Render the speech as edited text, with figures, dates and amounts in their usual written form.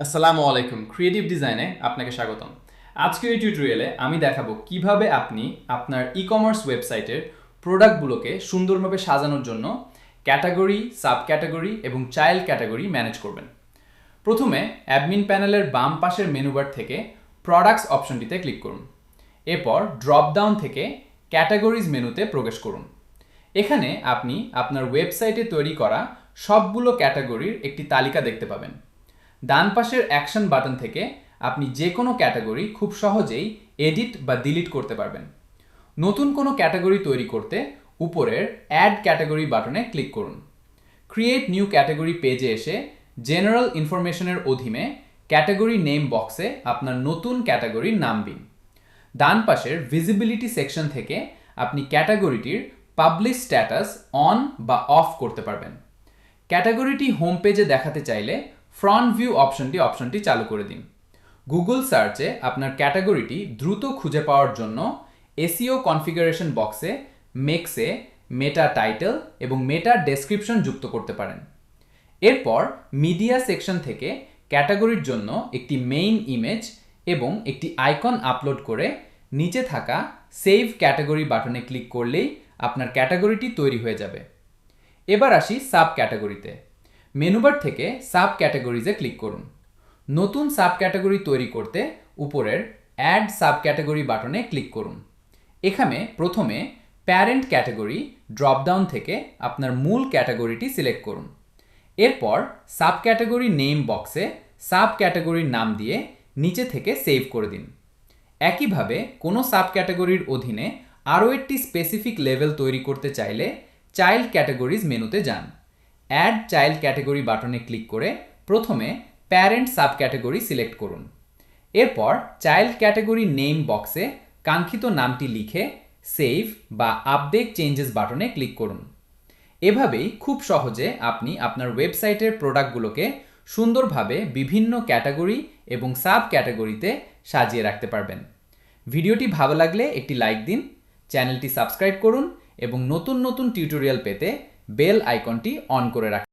আসসালামু আলাইকুম, ক্রিয়েটিভ ডিজাইনে আপনাকে স্বাগতম। আজকের এই টিউটোরিয়ালে আমি দেখাবো কিভাবে আপনি আপনার ই-কমার্স ওয়েবসাইটের প্রোডাক্টগুলোকে সুন্দরভাবে সাজানোর জন্য ক্যাটাগরি, সাব ক্যাটাগরি এবং চাইল্ড ক্যাটাগরি ম্যানেজ করবেন। প্রথমে অ্যাডমিন প্যানেলের বাম পাশের মেনুবার থেকে প্রোডাক্টস অপশনটিতে ক্লিক করুন। এরপর ড্রপ ডাউন থেকে ক্যাটাগরিজ মেনুতে প্রবেশ করুন। এখানে আপনি আপনার ওয়েবসাইটে তৈরি করা সবগুলো ক্যাটাগরির একটি তালিকা দেখতে পাবেন। ডান পাশের অ্যাকশন বাটন থেকে আপনি যে কোনো ক্যাটাগরি খুব সহজেই এডিট বা ডিলিট করতে পারবেন। নতুন কোনো ক্যাটাগরি তৈরি করতে উপরের অ্যাড ক্যাটাগরি বাটনে ক্লিক করুন। ক্রিয়েট নিউ ক্যাটাগরি পেজে এসে জেনারেল ইনফরমেশনের অধীনে ক্যাটাগরি নেম বক্সে আপনার নতুন ক্যাটাগরির নাম দিন। ডান পাশের ভিজিবিলিটি সেকশন থেকে আপনি ক্যাটাগরিটির পাবলিশ স্ট্যাটাস অন বা অফ করতে পারবেন। ক্যাটাগরিটি হোম পেজে দেখাতে চাইলে ফ্রন্ট ভিউ অপশনটি চালু করে দিন। গুগল সার্চে আপনার ক্যাটাগরিটি দ্রুত খুঁজে পাওয়ার জন্য এসইও কনফিগারেশন বক্সে মেক্সে মেটা টাইটেল এবং মেটা ডেসক্রিপশন যুক্ত করতে পারেন। এরপর মিডিয়া সেকশন থেকে ক্যাটাগরির জন্য একটি মেইন ইমেজ এবং একটি আইকন আপলোড করে নিচে থাকা সেভ ক্যাটাগরি বাটনে ক্লিক করলেই আপনার ক্যাটাগরিটি তৈরি হয়ে যাবে। এবার আসি সাব ক্যাটাগরিতে। মেনুবার থেকে সাব ক্যাটাগরিজে ক্লিক করুন। নতুন সাব ক্যাটাগরি তৈরি করতে উপরের অ্যাড সাব ক্যাটাগরি বাটনে ক্লিক করুন। এখানে প্রথমে প্যারেন্ট ক্যাটাগরি ড্রপডাউন থেকে আপনার মূল ক্যাটাগরিটি সিলেক্ট করুন। এরপর সাব ক্যাটাগরি নেম বক্সে সাব ক্যাটাগরির নাম দিয়ে নিচে থেকে সেভ করে দিন। একইভাবে কোনো সাব ক্যাটাগরির অধীনে আরও একটি স্পেসিফিক লেভেল তৈরি করতে চাইলে চাইল্ড ক্যাটাগরিজ মেনুতে যান। অ্যাড চাইল্ড ক্যাটাগরি বাটনে ক্লিক করে প্রথমে প্যারেন্ট সাব ক্যাটাগরি সিলেক্ট করুন। এরপর চাইল্ড ক্যাটাগরি নেম বক্সে কাঙ্ক্ষিত নামটি লিখে সেভ বা আপডেট চেঞ্জেস বাটনে ক্লিক করুন। এভাবেই খুব সহজে আপনি আপনার ওয়েবসাইটের প্রোডাক্টগুলোকে সুন্দরভাবে বিভিন্ন ক্যাটাগরি এবং সাব ক্যাটাগরিতে সাজিয়ে রাখতে পারবেন। ভিডিওটি ভালো লাগলে একটি লাইক দিন, চ্যানেলটি সাবস্ক্রাইব করুন এবং নতুন নতুন টিউটোরিয়াল পেতে বেল আইকনটি অন করে রাখুন।